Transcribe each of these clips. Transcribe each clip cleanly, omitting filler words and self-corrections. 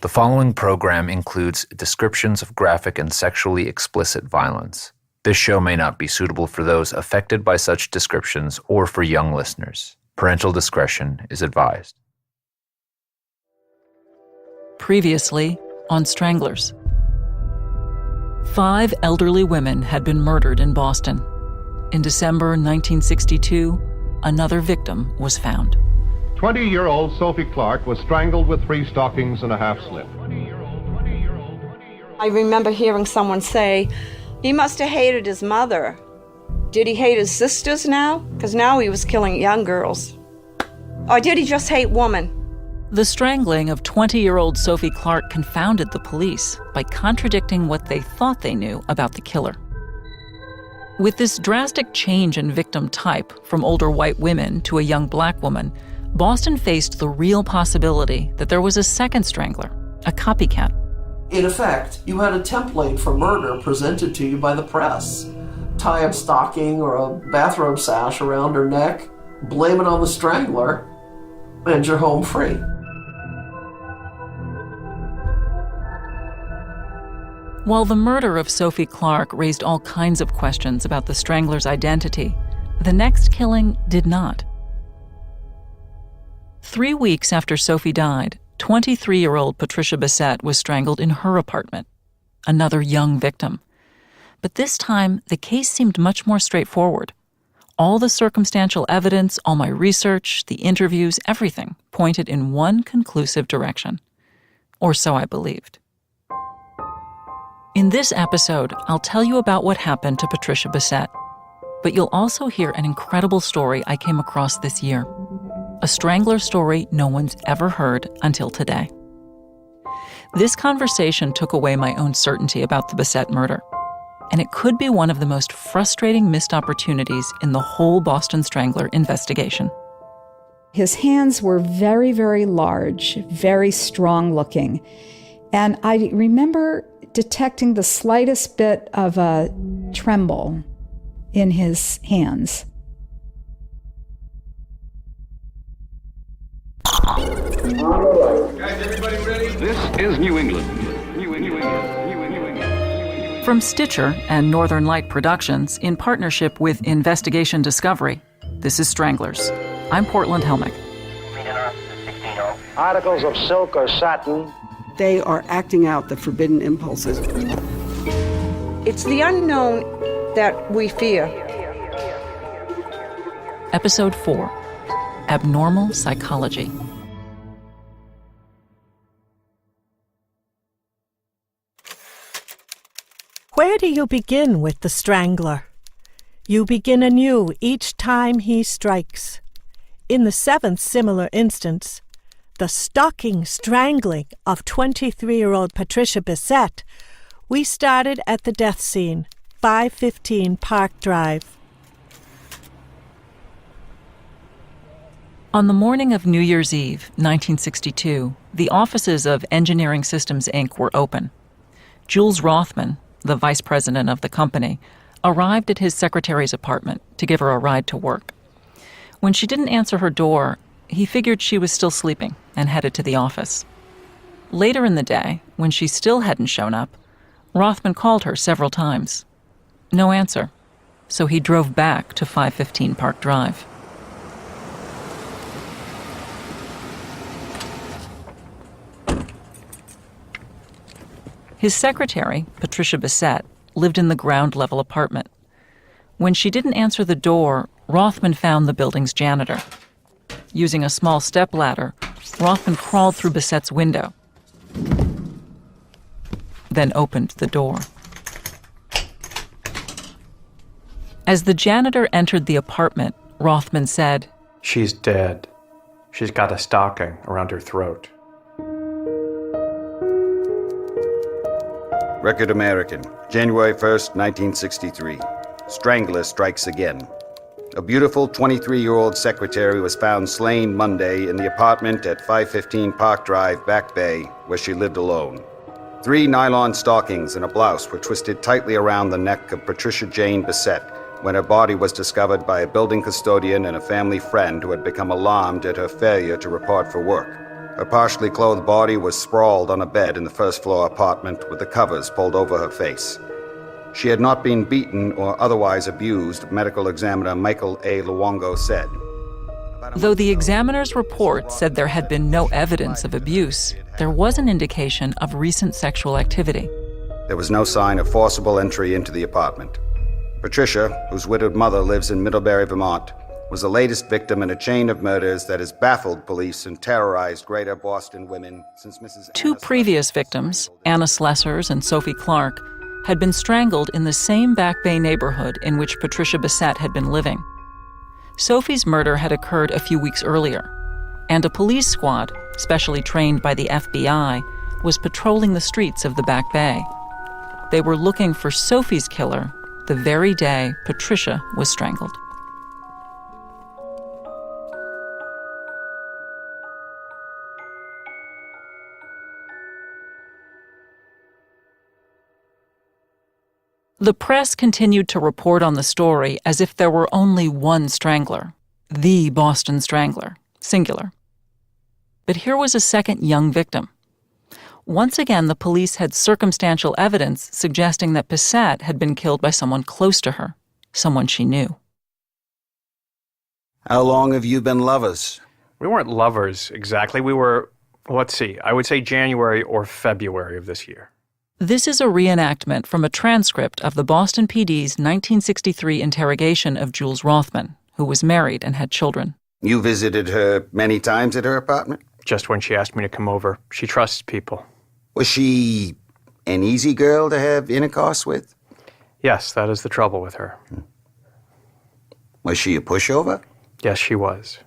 The following program includes descriptions of graphic and sexually explicit violence. This show may not be suitable for those affected by such descriptions or for young listeners. Parental discretion is advised. Previously on Stranglers. 5 elderly women had been murdered in Boston. In December 1962, another victim was found. 20-year-old Sophie Clark was strangled with 3 stockings and a half slip. I remember hearing someone say, he must have hated his mother. Did he hate his sisters now? Because now he was killing young girls. Or did he just hate women? The strangling of 20-year-old Sophie Clark confounded the police by contradicting what they thought they knew about the killer. With this drastic change in victim type from older white women to a young black woman, Boston faced the real possibility that there was a second strangler, a copycat. In effect, you had a template for murder presented to you by the press. Tie a stocking or a bathrobe sash around her neck, blame it on the strangler, and you're home free. While the murder of Sophie Clark raised all kinds of questions about the strangler's identity, the next killing did not. 3 weeks after Sophie died, 23-year-old Patricia Bissette was strangled in her apartment, another young victim. But this time, the case seemed much more straightforward. All the circumstantial evidence, all my research, the interviews, everything pointed in one conclusive direction. Or so I believed. In this episode, I'll tell you about what happened to Patricia Bissette, but you'll also hear an incredible story I came across this year. A strangler story no one's ever heard until today. This conversation took away my own certainty about the Bissette murder, and it could be one of the most frustrating missed opportunities in the whole Boston Strangler investigation. His hands were very, very large, very strong looking, and I remember detecting the slightest bit of a tremble in his hands. Guys, everybody ready? This is New England. New England. From Stitcher and Northern Light Productions, in partnership with Investigation Discovery, this is Stranglers. I'm Portland Helmich. Articles of silk or satin. They are acting out the forbidden impulses. It's the unknown that we fear. Episode 4, Abnormal Psychology. Where do you begin with the strangler? You begin anew each time he strikes. In the 7th similar instance, the stalking strangling of 23-year-old Patricia Bissette, we started at the death scene, 515 Park Drive. On the morning of New Year's Eve, 1962, the offices of Engineering Systems, Inc. were open. Jules Rothman, the vice president of the company, arrived at his secretary's apartment to give her a ride to work. When she didn't answer her door, he figured she was still sleeping and headed to the office. Later in the day, when she still hadn't shown up, Rothman called her several times. No answer, so he drove back to 515 Park Drive. His secretary, Patricia Bissette, lived in the ground-level apartment. When she didn't answer the door, Rothman found the building's janitor. Using a small stepladder, Rothman crawled through Bissette's window, then opened the door. As the janitor entered the apartment, Rothman said, "She's dead. She's got a stocking around her throat." Record American, January 1st, 1963. Strangler strikes again. A beautiful 23-year-old secretary was found slain Monday in the apartment at 515 Park Drive, Back Bay, where she lived alone. 3 nylon stockings and a blouse were twisted tightly around the neck of Patricia Jane Bissette when her body was discovered by a building custodian and a family friend who had become alarmed at her failure to report for work. Her partially clothed body was sprawled on a bed in the first-floor apartment with the covers pulled over her face. She had not been beaten or otherwise abused, medical examiner Michael A. Luongo said. Though the examiner's report said there had been no evidence of abuse, there was an indication of recent sexual activity. There was no sign of forcible entry into the apartment. Patricia, whose widowed mother lives in Middlebury, Vermont, was the latest victim in a chain of murders that has baffled police and terrorized greater Boston women since Mrs. Two previous victims, Anna Slessors and Sophie Clark, had been strangled in the same Back Bay neighborhood in which Patricia Bissette had been living. Sophie's murder had occurred a few weeks earlier, and a police squad, specially trained by the FBI, was patrolling the streets of the Back Bay. They were looking for Sophie's killer the very day Patricia was strangled. The press continued to report on the story as if there were only one strangler, the Boston Strangler, singular. But here was a second young victim. Once again, the police had circumstantial evidence suggesting that Bissette had been killed by someone close to her, someone she knew. How long have you been lovers? We weren't lovers exactly. We were, I would say January or February of this year. This is a reenactment from a transcript of the Boston PD's 1963 interrogation of Jules Rothman, who was married and had children. You visited her many times at her apartment? Just when she asked me to come over. She trusts people. Was she an easy girl to have intercourse with? Yes, that is the trouble with her. Was she a pushover? Yes, she was.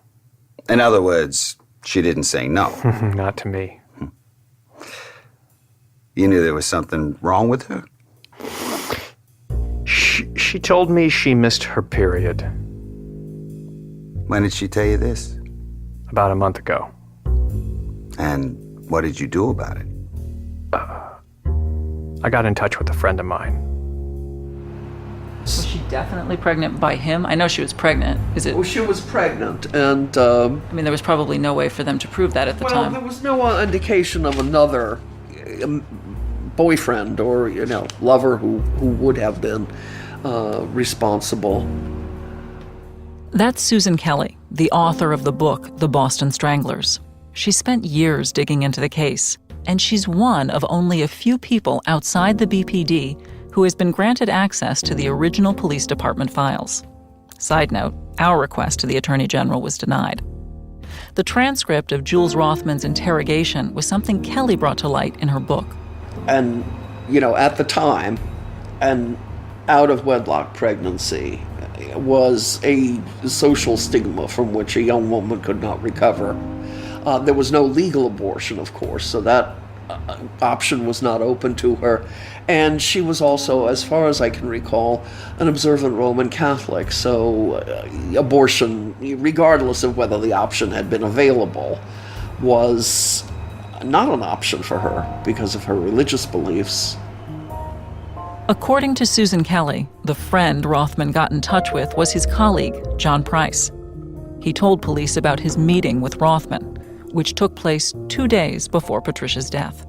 In other words, she didn't say no. Not to me. You knew there was something wrong with her? She told me she missed her period. When did she tell you this? About a month ago. And what did you do about it? I got in touch with a friend of mine. Was she definitely pregnant by him? I know she was pregnant. Is it? Well, she was pregnant, and I mean, there was probably no way for them to prove that at the time. Well, there was no indication of another boyfriend or lover who would have been responsible. That's Susan Kelly, the author of the book The Boston Stranglers. She spent years digging into the case, and she's one of only a few people outside the BPD who has been granted access to the original police department files. Side note, our request to the Attorney General was denied. The transcript of Jules Rothman's interrogation was something Kelly brought to light in her book. And, at the time, an out-of-wedlock pregnancy was a social stigma from which a young woman could not recover. There was no legal abortion, of course, so that option was not open to her. And she was also, as far as I can recall, an observant Roman Catholic, so abortion, regardless of whether the option had been available, was not an option for her because of her religious beliefs. According to Susan Kelly, the friend Rothman got in touch with was his colleague, John Price. He told police about his meeting with Rothman, which took place 2 days before Patricia's death.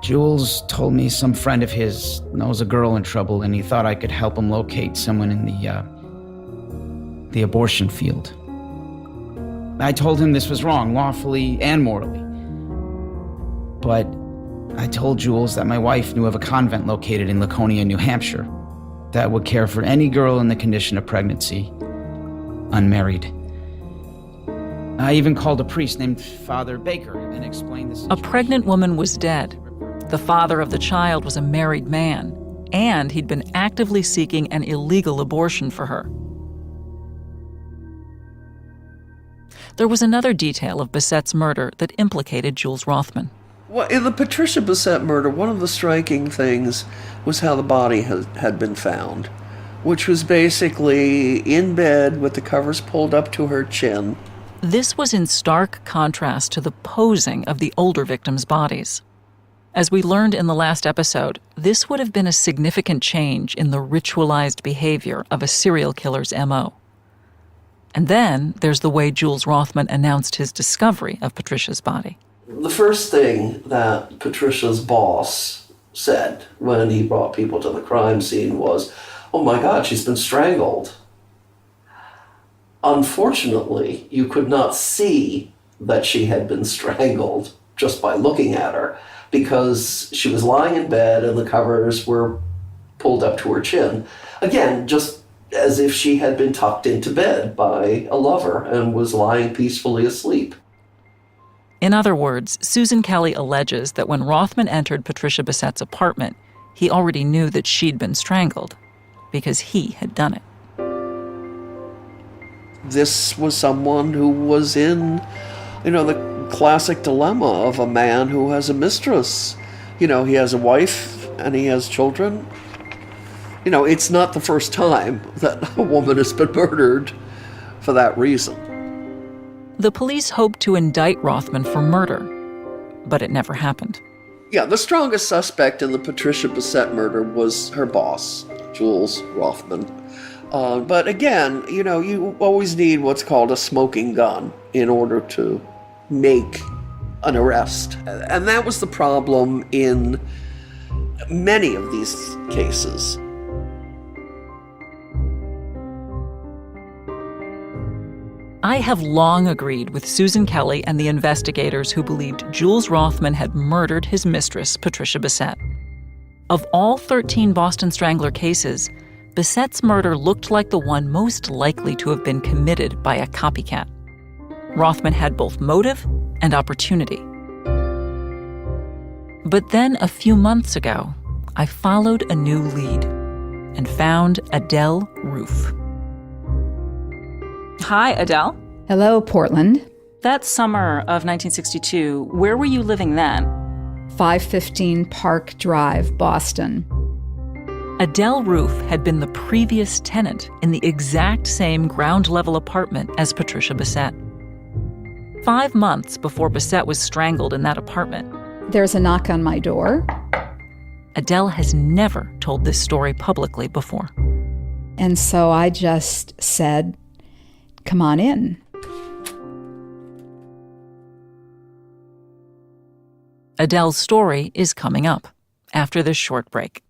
Jules told me some friend of his knows a girl in trouble, and he thought I could help him locate someone in the abortion field. I told him this was wrong, lawfully and morally. But I told Jules that my wife knew of a convent located in Laconia, New Hampshire, that would care for any girl in the condition of pregnancy, unmarried. I even called a priest named Father Baker and explained this. A pregnant woman was dead. The father of the child was a married man, and he'd been actively seeking an illegal abortion for her. There was another detail of Bissette's murder that implicated Jules Rothman. Well, in the Patricia Bissette murder, one of the striking things was how the body had been found, which was basically in bed with the covers pulled up to her chin. This was in stark contrast to the posing of the older victims' bodies. As we learned in the last episode, this would have been a significant change in the ritualized behavior of a serial killer's MO. And then there's the way Jules Rothman announced his discovery of Patricia's body. The first thing that Patricia's boss said when he brought people to the crime scene was, "Oh my God, she's been strangled." Unfortunately, you could not see that she had been strangled just by looking at her, because she was lying in bed and the covers were pulled up to her chin. Again, just as if she had been tucked into bed by a lover and was lying peacefully asleep. In other words, Susan Kelly alleges that when Rothman entered Patricia Bissette's apartment, he already knew that she'd been strangled because he had done it. This was someone who was in, the classic dilemma of a man who has a mistress. He has a wife and he has children. It's not the first time that a woman has been murdered for that reason. The police hoped to indict Rothman for murder, but it never happened. Yeah, the strongest suspect in the Patricia Bissette murder was her boss, Jules Rothman. But again, you always need what's called a smoking gun in order to make an arrest. And that was the problem in many of these cases. I have long agreed with Susan Kelly and the investigators who believed Jules Rothman had murdered his mistress, Patricia Bissette. Of all 13 Boston Strangler cases, Bissette's murder looked like the one most likely to have been committed by a copycat. Rothman had both motive and opportunity. But then a few months ago, I followed a new lead and found Adele Roof. Hi, Adele. Hello, Portland. That summer of 1962, where were you living then? 515 Park Drive, Boston. Adele Roof had been the previous tenant in the exact same ground-level apartment as Patricia Bissette. 5 months before Bissette was strangled in that apartment. There's a knock on my door. Adele has never told this story publicly before. And so I just said, "Come on in." Adele's story is coming up after this short break.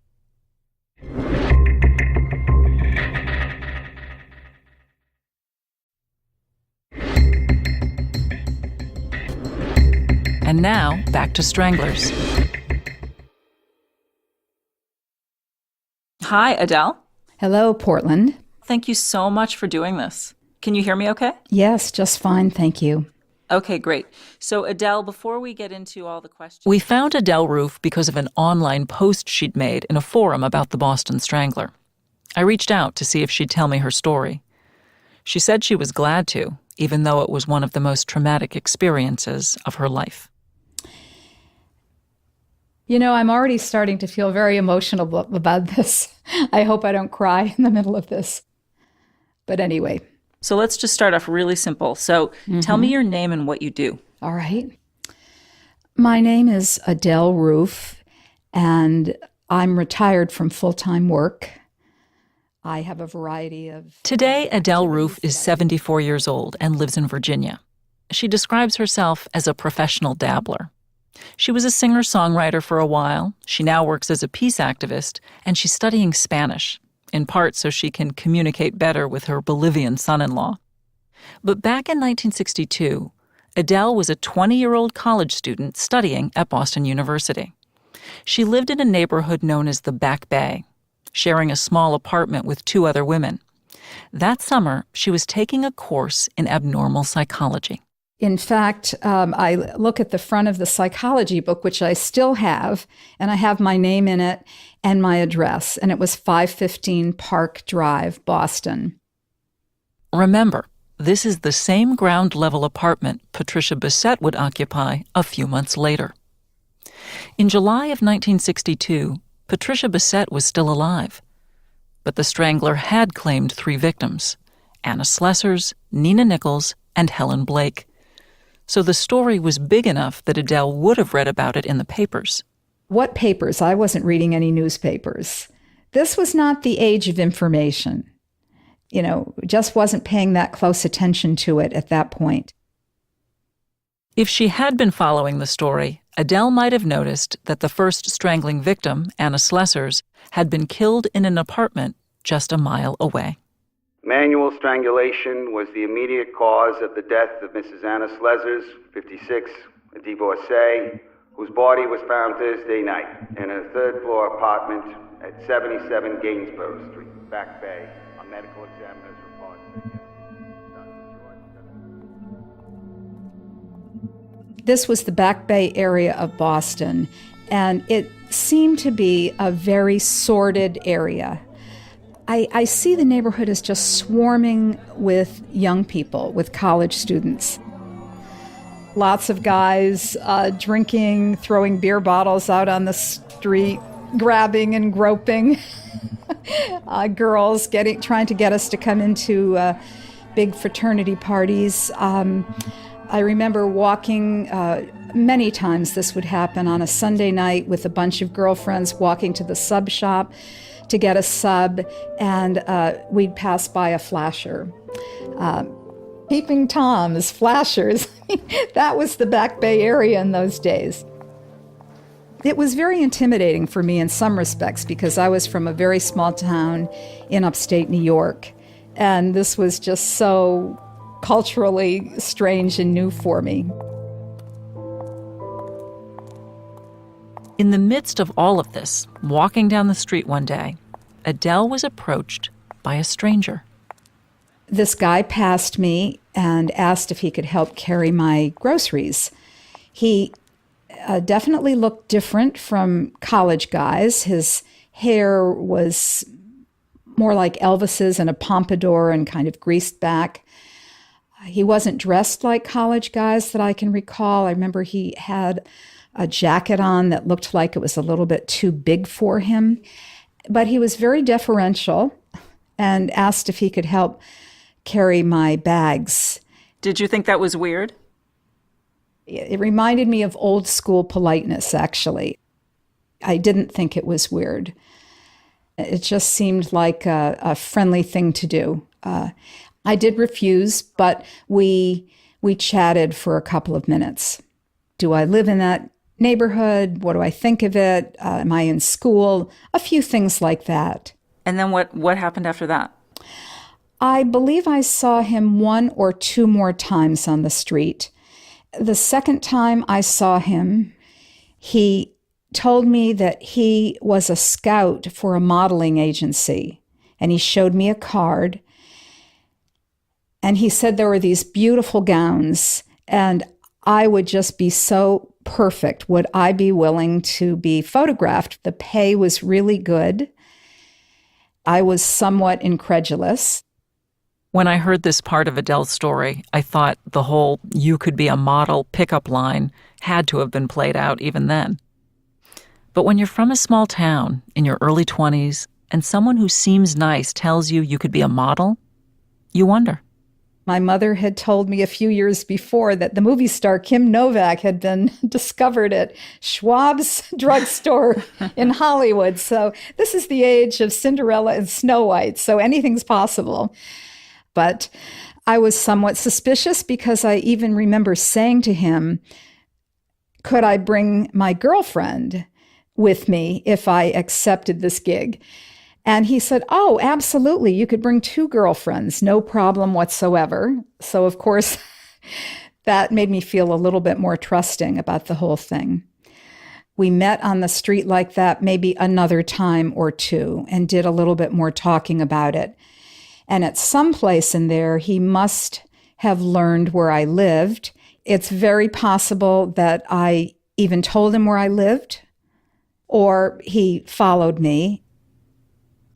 And now, back to Stranglers. Hi, Adele. Hello, Portland. Thank you so much for doing this. Can you hear me okay? Yes, just fine, thank you. Okay, great. So, Adele, before we get into all the questions... We found Adele Roof because of an online post she'd made in a forum about the Boston Strangler. I reached out to see if she'd tell me her story. She said she was glad to, even though it was one of the most traumatic experiences of her life. I'm already starting to feel very emotional about this. I hope I don't cry in the middle of this. But anyway. So let's just start off really simple. So tell me your name and what you do. All right. My name is Adele Roof, and I'm retired from full-time work. I have a variety of... Today, Adele Roof is 74 years old and lives in Virginia. She describes herself as a professional dabbler. She was a singer-songwriter for a while. She now works as a peace activist, and she's studying Spanish, in part so she can communicate better with her Bolivian son-in-law. But back in 1962, Adele was a 20-year-old college student studying at Boston University. She lived in a neighborhood known as the Back Bay, sharing a small apartment with 2 other women. That summer, she was taking a course in abnormal psychology. In fact, I look at the front of the psychology book, which I still have, and I have my name in it and my address, and it was 515 Park Drive, Boston. Remember, this is the same ground-level apartment Patricia Bissette would occupy a few months later. In July of 1962, Patricia Bissette was still alive, but the Strangler had claimed 3 victims, Anna Slessors, Nina Nichols, and Helen Blake. So the story was big enough that Adele would have read about it in the papers. What papers? I wasn't reading any newspapers. This was not the age of information. just wasn't paying that close attention to it at that point. If she had been following the story, Adele might have noticed that the first strangling victim, Anna Slessers, had been killed in an apartment just a mile away. Manual strangulation was the immediate cause of the death of Mrs. Anna Slessers, 56, a divorcee, whose body was found Thursday night in a third-floor apartment at 77 Gainsborough Street, Back Bay. A medical examiner's report said This was the Back Bay area of Boston, and it seemed to be a very sordid area. I see the neighborhood as just swarming with young people, with college students. Lots of guys drinking, throwing beer bottles out on the street, grabbing and groping. Girls trying to get us to come into big fraternity parties. I remember walking many times. This would happen on a Sunday night with a bunch of girlfriends walking to the sub shop to get a sub, and we'd pass by a flasher. Peeping Toms, flashers. That was the Back Bay area in those days. It was very intimidating for me in some respects because I was from a very small town in upstate New York, and this was just so culturally strange and new for me. In the midst of all of this, walking down the street one day, Adele was approached by a stranger. This guy passed me and asked if he could help carry my groceries. He definitely looked different from college guys. His hair was more like Elvis's and a pompadour and kind of greased back. He wasn't dressed like college guys that I can recall. I remember he had a jacket on that looked like it was a little bit too big for him. But he was very deferential and asked if he could help carry my bags. Did you think that was weird? It reminded me of old school politeness, actually. I didn't think it was weird. It just seemed like a friendly thing to do. I did refuse, but we chatted for a couple of minutes. Do I live in that neighborhood? What do I think of it? Am I in school? A few things like that. And then what happened after that? I believe I saw him one or two more times on the street. The second time I saw him, he told me that he was a scout for a modeling agency, and he showed me a card. And he said there were these beautiful gowns, and I would just be so perfect. Would I be willing to be photographed? The pay was really good. I was somewhat incredulous. When I heard this part of Adele's story, I thought the whole "you could be a model" pickup line had to have been played out even then. But when you're from a small town in your early 20s and someone who seems nice tells you you could be a model, you wonder. My mother had told me a few years before that the movie star Kim Novak had been discovered at Schwab's drugstore in Hollywood. So this is the age of Cinderella and Snow White, so anything's possible. But I was somewhat suspicious because I even remember saying to him, could I bring my girlfriend with me if I accepted this gig? And he said, oh, absolutely. You could bring two girlfriends, no problem whatsoever. So, of course, that made me feel a little bit more trusting about the whole thing. We met on the street like that maybe another time or two and did a little bit more talking about it. And at some place in there, he must have learned where I lived. It's very possible that I even told him where I lived, or he followed me.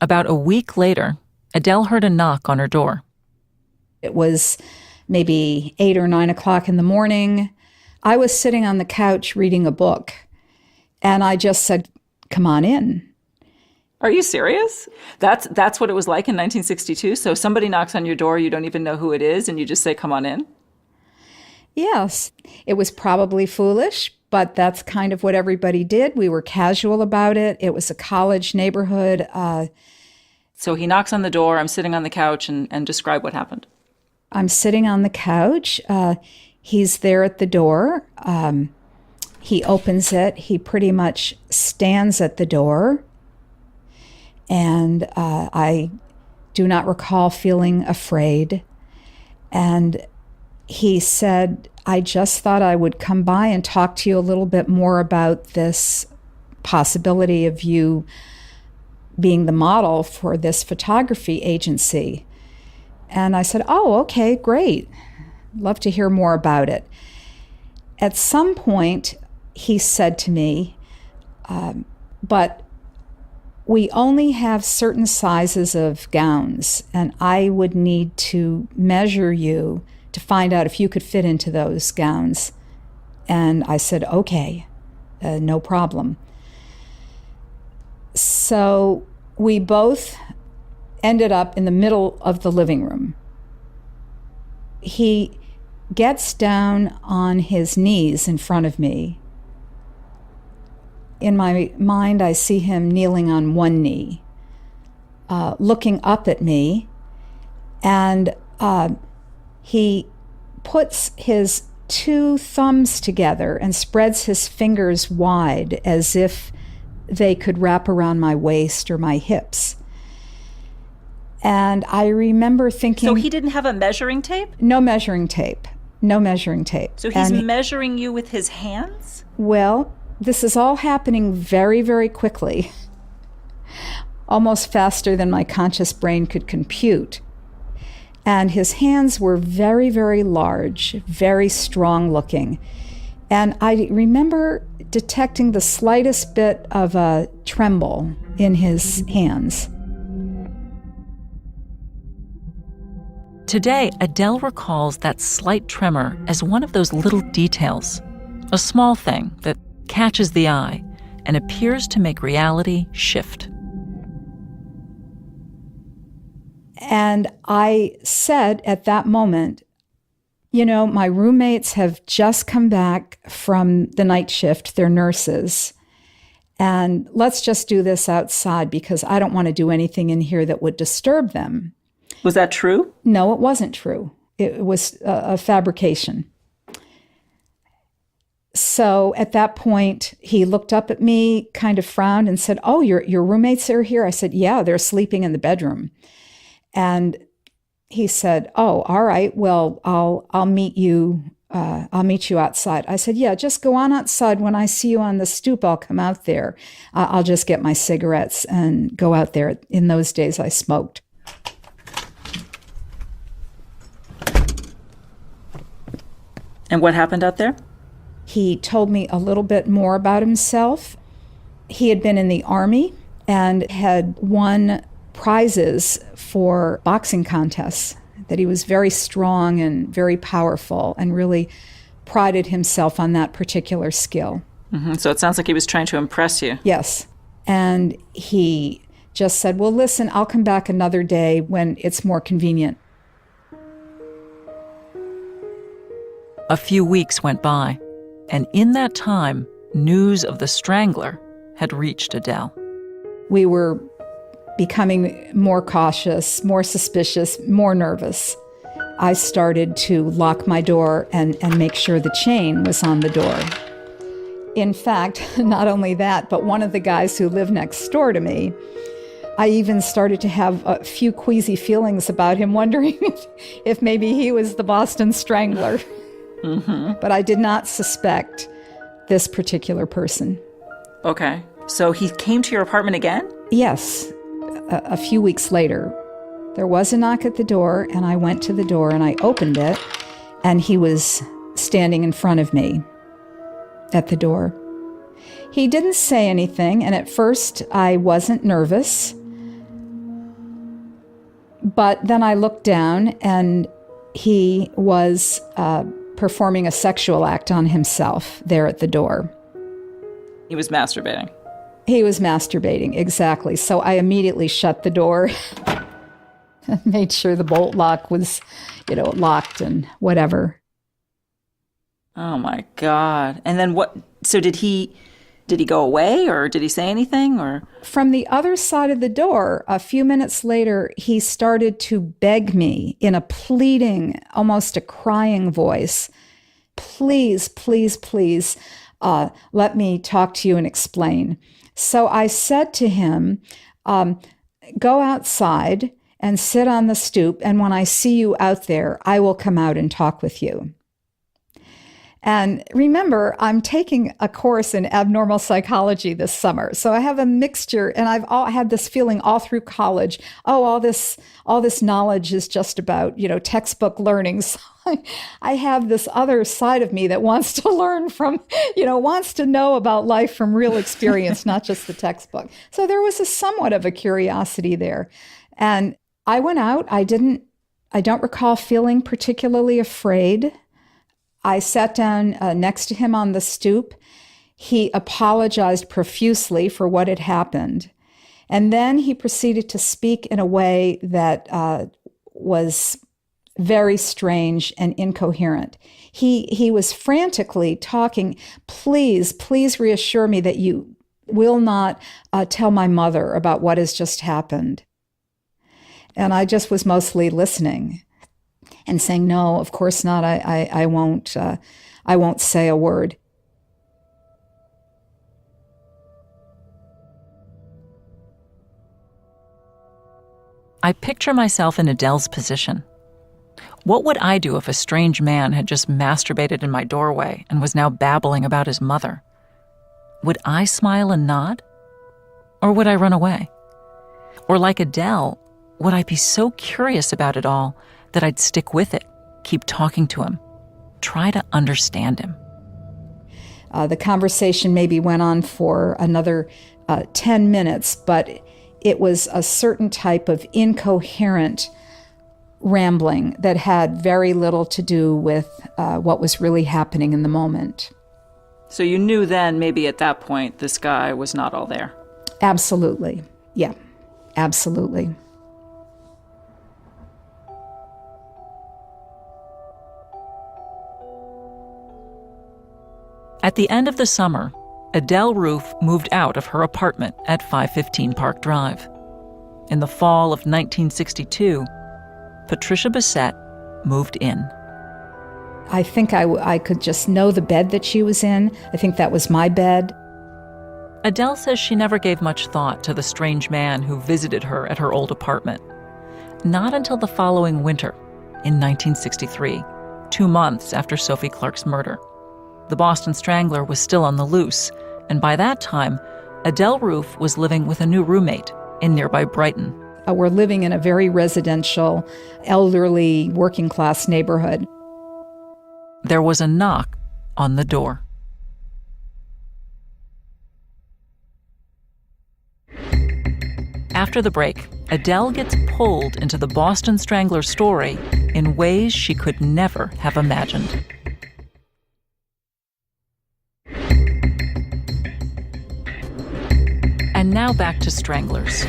About a week later, Adele heard a knock on her door. It was maybe 8 or 9 o'clock in the morning. I was sitting on the couch reading a book, and I just said, come on in. Are you serious? That's what it was like in 1962? So somebody knocks on your door, you don't even know who it is, and you just say, come on in? Yes. It was probably foolish, but that's kind of what everybody did. We were casual about it. It was a college neighborhood. So he knocks on the door, I'm sitting on the couch, and describe what happened. I'm sitting on the couch. He's there at the door. He opens it. He pretty much stands at the door. And I do not recall feeling afraid. And he said, I just thought I would come by and talk to you a little bit more about this possibility of you being the model for this photography agency. And I said, oh, okay, great. Love to hear more about it. At some point, he said to me, but we only have certain sizes of gowns, and I would need to measure you to find out if you could fit into those gowns. And I said, okay, no problem. So we both ended up in the middle of the living room. He gets down on his knees in front of me. In my mind, I see him kneeling on one knee, looking up at me, and he puts his two thumbs together and spreads his fingers wide as if they could wrap around my waist or my hips. And I remember thinking... So he didn't have a measuring tape? No measuring tape. No measuring tape. So he's measuring you with his hands? Well, this is all happening very, very quickly. Almost faster than my conscious brain could compute. And his hands were very, very large, very strong looking. And I remember detecting the slightest bit of a tremble in his hands. Today, Adele recalls that slight tremor as one of those little details, a small thing that catches the eye and appears to make reality shift. And I said at that moment, you know, my roommates have just come back from the night shift, they're nurses, and let's just do this outside because I don't want to do anything in here that would disturb them. Was that true? No, it wasn't true. It was a fabrication. So at that point, he looked up at me, kind of frowned and said, oh, your roommates are here? I said, yeah, they're sleeping in the bedroom. And he said, oh, all right, well, I'll meet you. I'll meet you outside. I said, yeah, just go on outside. When I see you on the stoop, I'll come out there. I'll just get my cigarettes and go out there. In those days, I smoked. And what happened out there? He told me a little bit more about himself. He had been in the Army and had won prizes for boxing contests, that he was very strong and very powerful and really prided himself on that particular skill. Mm-hmm. So it sounds like he was trying to impress you. Yes. And he just said, well, listen, I'll come back another day when it's more convenient. A few weeks went by, and in that time, news of the Strangler had reached Adele. We were becoming more cautious, more suspicious, more nervous. I started to lock my door and make sure the chain was on the door. In fact, not only that, but one of the guys who lived next door to me, I even started to have a few queasy feelings about him, wondering if maybe he was the Boston Strangler. Mm-hmm. But I did not suspect this particular person. Okay. So he came to your apartment again? Yes. A few weeks later, there was a knock at the door, and I went to the door and I opened it, and he was standing in front of me at the door. He didn't say anything, and at first I wasn't nervous. But then I looked down, and he was performing a sexual act on himself there at the door. He was masturbating. He was masturbating, exactly. So I immediately shut the door and made sure the bolt lock was, locked and whatever. Oh my God. And then what? So did he Did he go away, or did he say anything, or? From the other side of the door, a few minutes later, he started to beg me in a pleading, almost a crying voice, please, please, please, let me talk to you and explain. So I said to him, go outside and sit on the stoop, and when I see you out there, I will come out and talk with you. And remember, I'm taking a course in abnormal psychology this summer. So I have a mixture, and I've had this feeling all through college. Oh, all this knowledge is just about, textbook learning. So I have this other side of me that wants to learn from, wants to know about life from real experience, not just the textbook. So there was somewhat of a curiosity there. And I went out. I don't recall feeling particularly afraid. I sat down next to him on the stoop. He apologized profusely for what had happened. And then he proceeded to speak in a way that was very strange and incoherent. He was frantically talking, please reassure me that you will not tell my mother about what has just happened. And I just was mostly listening and saying, no, of course not. I won't say a word. I picture myself in Adele's position. What would I do if a strange man had just masturbated in my doorway and was now babbling about his mother? Would I smile and nod? Or would I run away? Or like Adele, would I be so curious about it all that I'd stick with it, keep talking to him, try to understand him? The conversation maybe went on for another 10 minutes, but it was a certain type of incoherent rambling that had very little to do with what was really happening in the moment. So you knew then, maybe at that point, this guy was not all there? Absolutely. Yeah, absolutely. At the end of the summer, Adele Roof moved out of her apartment at 515 Park Drive. In the fall of 1962, Patricia Bissette moved in. I think I could just know the bed that she was in. I think that was my bed. Adele says she never gave much thought to the strange man who visited her at her old apartment. Not until the following winter, in 1963, 2 months after Sophie Clark's murder. The Boston Strangler was still on the loose, and by that time, Adele Roof was living with a new roommate in nearby Brighton. We're living in a very residential, elderly, working-class neighborhood. There was a knock on the door. After the break, Adele gets pulled into the Boston Strangler story in ways she could never have imagined. And now back to Stranglers.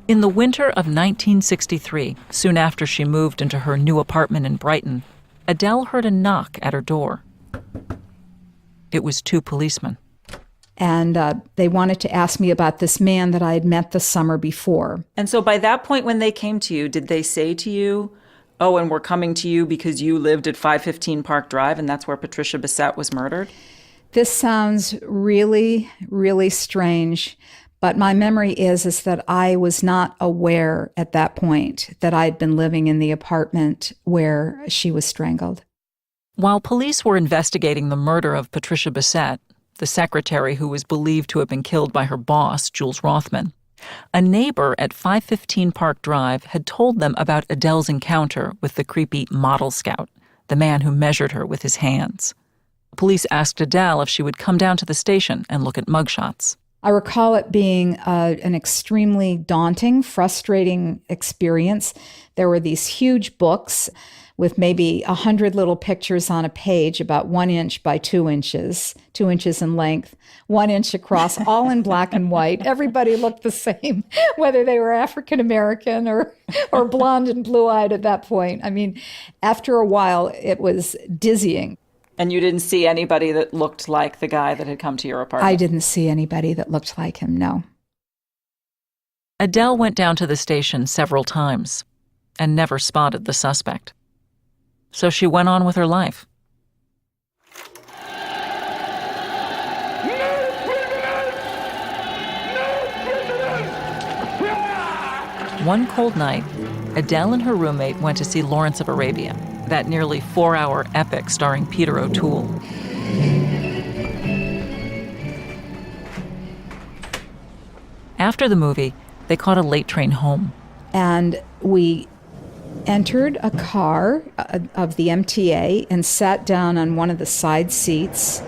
In the winter of 1963, soon after she moved into her new apartment in Brighton, Adele heard a knock at her door. It was 2 policemen. And they wanted to ask me about this man that I had met the summer before. And so by that point when they came to you, did they say to you, oh, and we're coming to you because you lived at 515 Park Drive and that's where Patricia Bissette was murdered? This sounds really, really strange, but my memory is that I was not aware at that point that I'd been living in the apartment where she was strangled. While police were investigating the murder of Patricia Bissette, the secretary who was believed to have been killed by her boss, Jules Rothman, a neighbor at 515 Park Drive had told them about Adele's encounter with the creepy model scout, the man who measured her with his hands. Police asked Adele if she would come down to the station and look at mugshots. I recall it being an extremely daunting, frustrating experience. There were these huge books with maybe 100 little pictures on a page about 1 inch by 2 inches, 2 inches in length, 1 inch across, all in black and white. Everybody looked the same, whether they were African American or blonde and blue-eyed at that point. I mean, after a while, it was dizzying. And you didn't see anybody that looked like the guy that had come to your apartment? I didn't see anybody that looked like him, no. Adele went down to the station several times and never spotted the suspect. So she went on with her life. One cold night, Adele and her roommate went to see Lawrence of Arabia, that nearly 4-hour epic starring Peter O'Toole. After the movie, they caught a late train home. And we entered a car of the MTA and sat down on one of the side seats.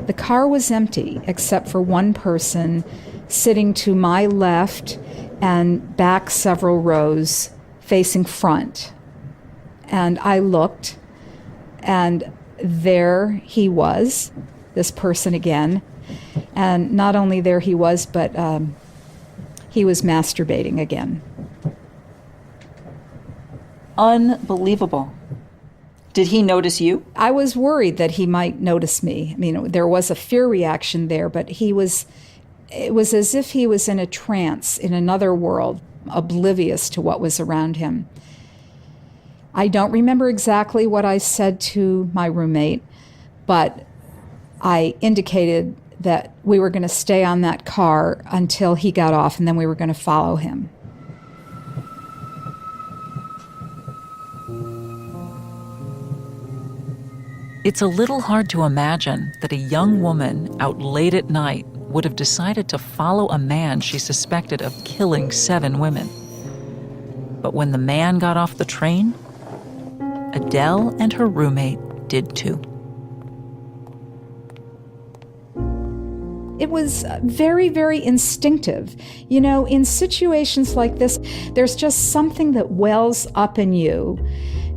The car was empty except for one person sitting to my left and back several rows facing front. And I looked, and there he was, this person again. And not only there he was, but he was masturbating again. Unbelievable. Did he notice you? I was worried that he might notice me. I mean, there was a fear reaction there, but it was as if he was in a trance, in another world, oblivious to what was around him. I don't remember exactly what I said to my roommate, but I indicated that we were going to stay on that car until he got off, and then we were going to follow him. It's a little hard to imagine that a young woman out late at night would have decided to follow a man she suspected of killing 7 women. But when the man got off the train, Adele and her roommate did too. It was very, very instinctive. You know, in situations like this, there's just something that wells up in you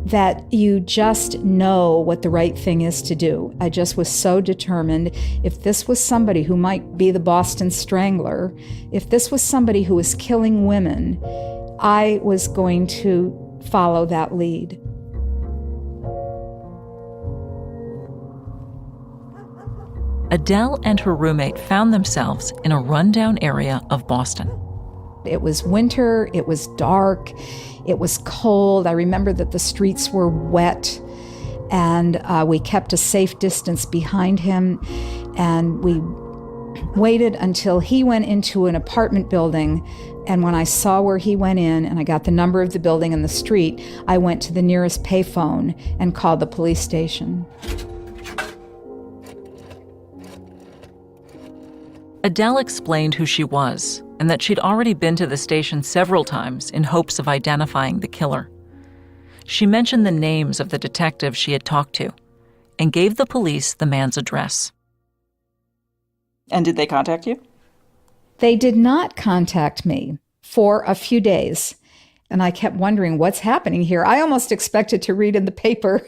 that you just know what the right thing is to do. I just was so determined. If this was somebody who might be the Boston Strangler, if this was somebody who was killing women, I was going to follow that lead. Adele and her roommate found themselves in a rundown area of Boston. It was winter, it was dark, it was cold. I remember that the streets were wet, and we kept a safe distance behind him, and we waited until he went into an apartment building, and when I saw where he went in and I got the number of the building and the street, I went to the nearest payphone and called the police station. Adele explained who she was and that she'd already been to the station several times in hopes of identifying the killer. She mentioned the names of the detectives she had talked to and gave the police the man's address. And did they contact you? They did not contact me for a few days. And I kept wondering, what's happening here? I almost expected to read in the paper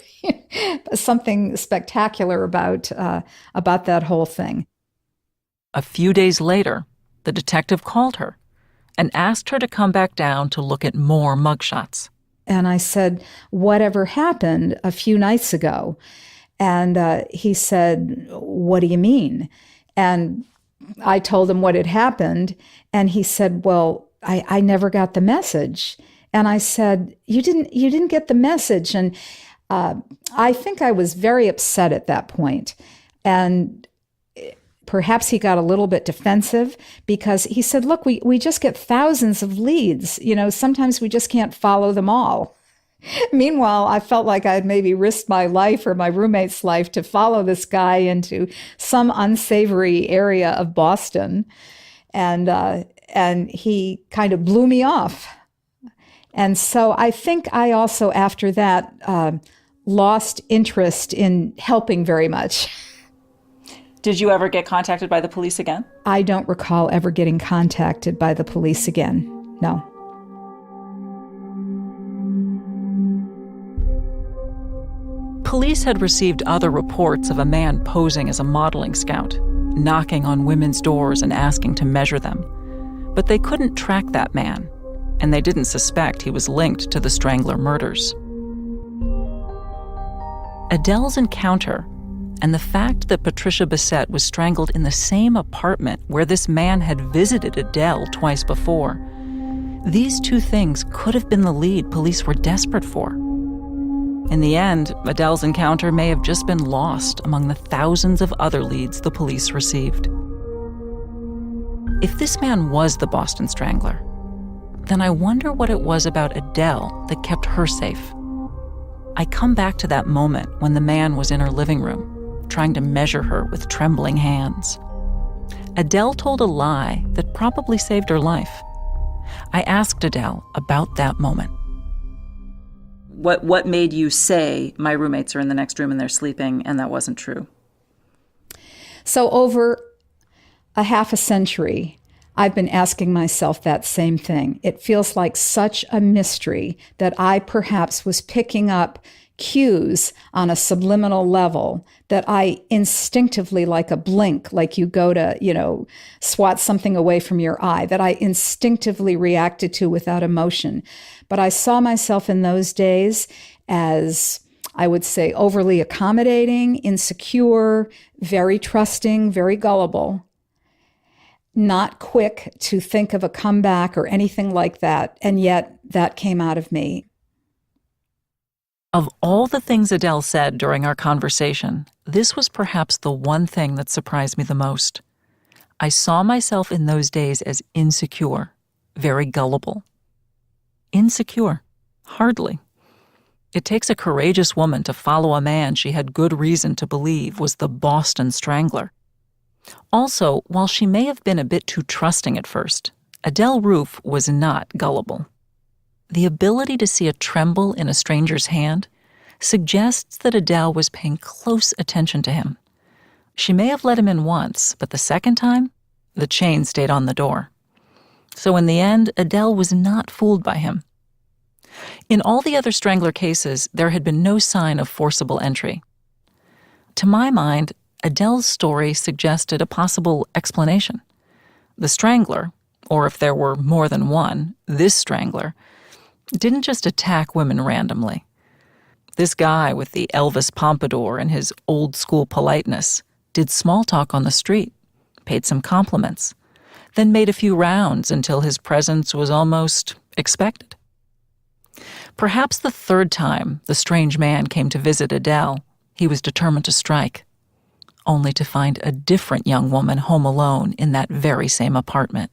something spectacular about that whole thing. A few days later, the detective called her and asked her to come back down to look at more mugshots. And I said, whatever happened a few nights ago? And he said, what do you mean? And I told him what had happened. And he said, well, I never got the message. And I said, you didn't get the message. And I think I was very upset at that point. And perhaps he got a little bit defensive because he said, look, we just get thousands of leads. You know, sometimes we just can't follow them all. Meanwhile, I felt like I'd maybe risked my life or my roommate's life to follow this guy into some unsavory area of Boston. And he kind of blew me off. And so I think I also, after that, lost interest in helping very much. Did you ever get contacted by the police again? I don't recall ever getting contacted by the police again, no. Police had received other reports of a man posing as a modeling scout, knocking on women's doors and asking to measure them. But they couldn't track that man, and they didn't suspect he was linked to the Strangler murders. Adele's encounter and the fact that Patricia Bissette was strangled in the same apartment where this man had visited Adele twice before, these two things could have been the lead police were desperate for. In the end, Adele's encounter may have just been lost among the thousands of other leads the police received. If this man was the Boston Strangler, then I wonder what it was about Adele that kept her safe. I come back to that moment when the man was in her living room, trying to measure her with trembling hands. Adele told a lie that probably saved her life. I asked Adele about that moment. What made you say, my roommates are in the next room and they're sleeping, and that wasn't true? So over a half a century, I've been asking myself that same thing. It feels like such a mystery that I perhaps was picking up cues on a subliminal level that I instinctively, like a blink, like you go to, swat something away from your eye, that I instinctively reacted to without emotion. But I saw myself in those days as, I would say, overly accommodating, insecure, very trusting, very gullible, not quick to think of a comeback or anything like that. And yet that came out of me. Of all the things Adele said during our conversation, this was perhaps the one thing that surprised me the most. I saw myself in those days as insecure, very gullible. Insecure? Hardly. It takes a courageous woman to follow a man she had good reason to believe was the Boston Strangler. Also, while she may have been a bit too trusting at first, Adele Roof was not gullible. The ability to see a tremble in a stranger's hand suggests that Adele was paying close attention to him. She may have let him in once, but the second time, the chain stayed on the door. So in the end, Adele was not fooled by him. In all the other Strangler cases, there had been no sign of forcible entry. To my mind, Adele's story suggested a possible explanation. The Strangler, or if there were more than one, this Strangler, didn't just attack women randomly. This guy with the Elvis pompadour and his old-school politeness did small talk on the street, paid some compliments, then made a few rounds until his presence was almost expected. Perhaps the third time the strange man came to visit Adele, he was determined to strike, only to find a different young woman home alone in that very same apartment.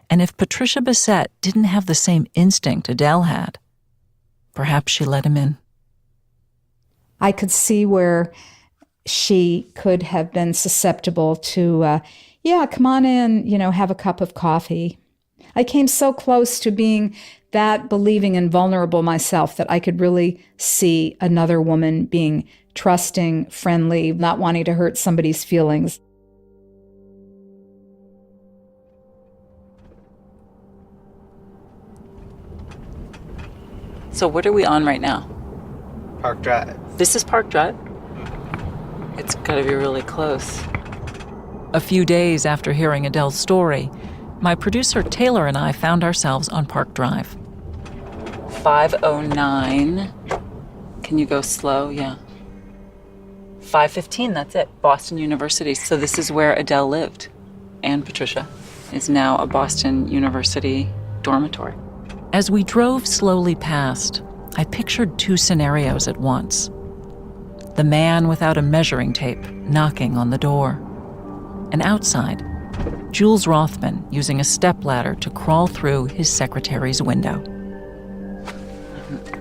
And if Patricia Bissette didn't have the same instinct Adele had, perhaps she let him in. I could see where she could have been susceptible to, come on in, have a cup of coffee. I came so close to being that believing and vulnerable myself that I could really see another woman being trusting, friendly, not wanting to hurt somebody's feelings. So what are we on right now? Park Drive. This is Park Drive? It's got to be really close. A few days after hearing Adele's story, my producer Taylor and I found ourselves on Park Drive. 5:09. Can you go slow? Yeah. 5:15, that's it. Boston University. So this is where Adele lived. And Patricia is now a Boston University dormitory. As we drove slowly past, I pictured two scenarios at once. The man without a measuring tape knocking on the door. And outside, Jules Rothman using a stepladder to crawl through his secretary's window.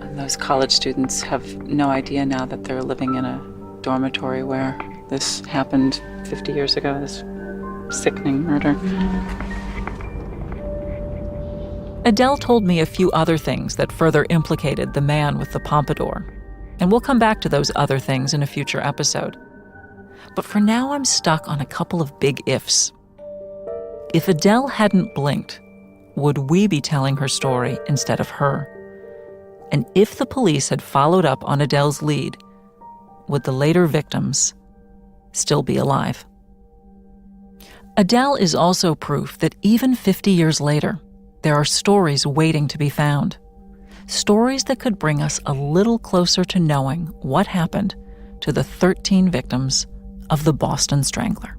And those college students have no idea now that they're living in a dormitory where this happened 50 years ago, this sickening murder. Adele told me a few other things that further implicated the man with the pompadour, and we'll come back to those other things in a future episode. But for now, I'm stuck on a couple of big ifs. If Adele hadn't blinked, would we be telling her story instead of her? And if the police had followed up on Adele's lead, would the later victims still be alive? Adele is also proof that even 50 years later, there are stories waiting to be found. Stories that could bring us a little closer to knowing what happened to the 13 victims of the Boston Strangler.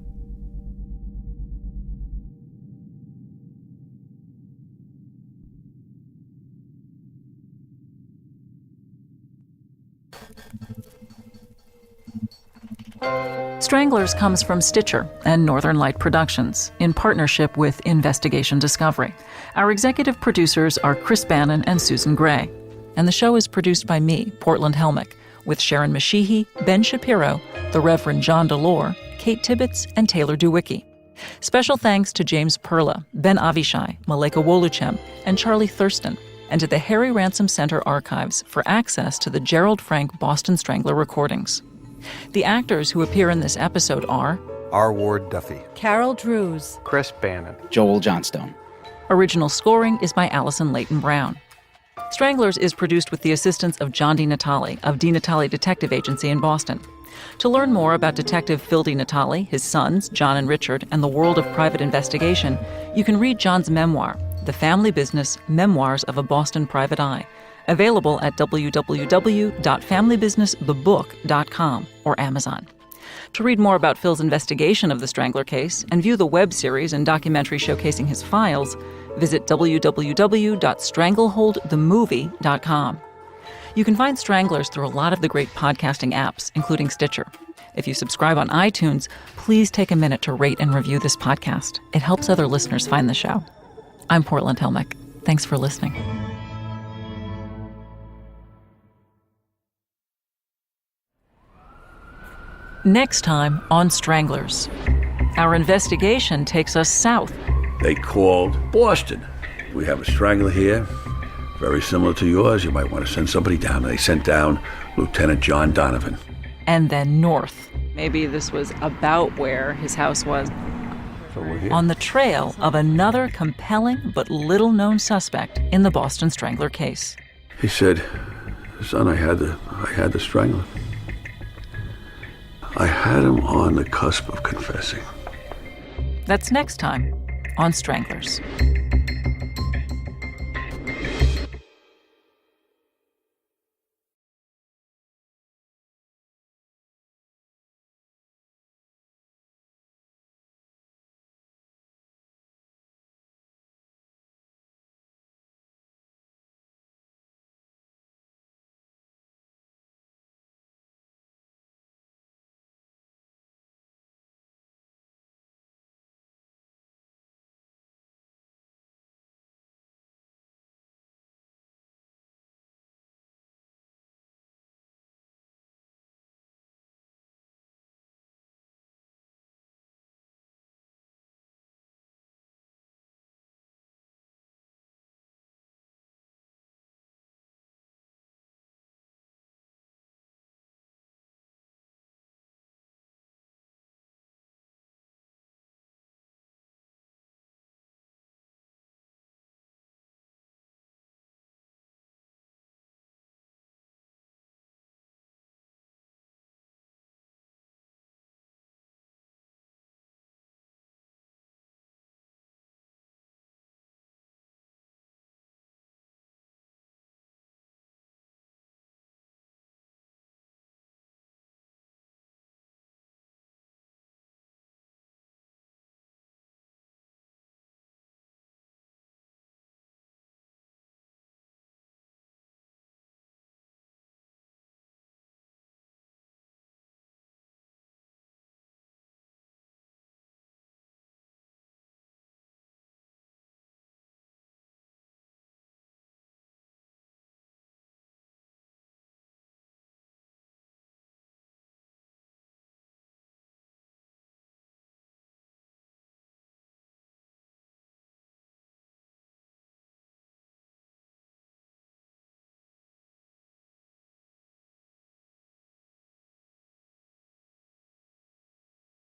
Stranglers comes from Stitcher and Northern Light Productions in partnership with Investigation Discovery. Our executive producers are Chris Bannon and Susan Gray. And the show is produced by me, Portland Helmich, with Sharon Mashihi, Ben Shapiro, the Reverend John Delore, Kate Tibbetts, and Taylor Dewicki. Special thanks to James Perla, Ben Avishai, Maleka Woluchem, and Charlie Thurston, and to the Harry Ransom Center archives for access to the Gerald Frank Boston Strangler recordings. The actors who appear in this episode are R. Ward Duffy, Carol Drews, Chris Bannon, Joel Johnstone. Original scoring is by Allison Leighton Brown. Stranglers is produced with the assistance of John D. Natale of D. Natale Detective Agency in Boston. To learn more about Detective Phil D. Natale, his sons, John and Richard, and the world of private investigation, you can read John's memoir, The Family Business Memoirs of a Boston Private Eye, available at www.familybusinessthebook.com or Amazon. To read more about Phil's investigation of the Strangler case and view the web series and documentary showcasing his files, visit www.strangleholdthemovie.com. You can find Stranglers through a lot of the great podcasting apps, including Stitcher. If you subscribe on iTunes, please take a minute to rate and review this podcast. It helps other listeners find the show. I'm Portland Helmich. Thanks for listening. Next time on Stranglers, our investigation takes us south. They called Boston. We have a strangler here, very similar to yours. You might want to send somebody down. They sent down Lieutenant John Donovan. And then north. Maybe this was about where his house was. So we're here. On the trail of another compelling but little-known suspect in the Boston Strangler case. He said, "Son, I had the strangler. I had him on the cusp of confessing." That's next time on Stranglers.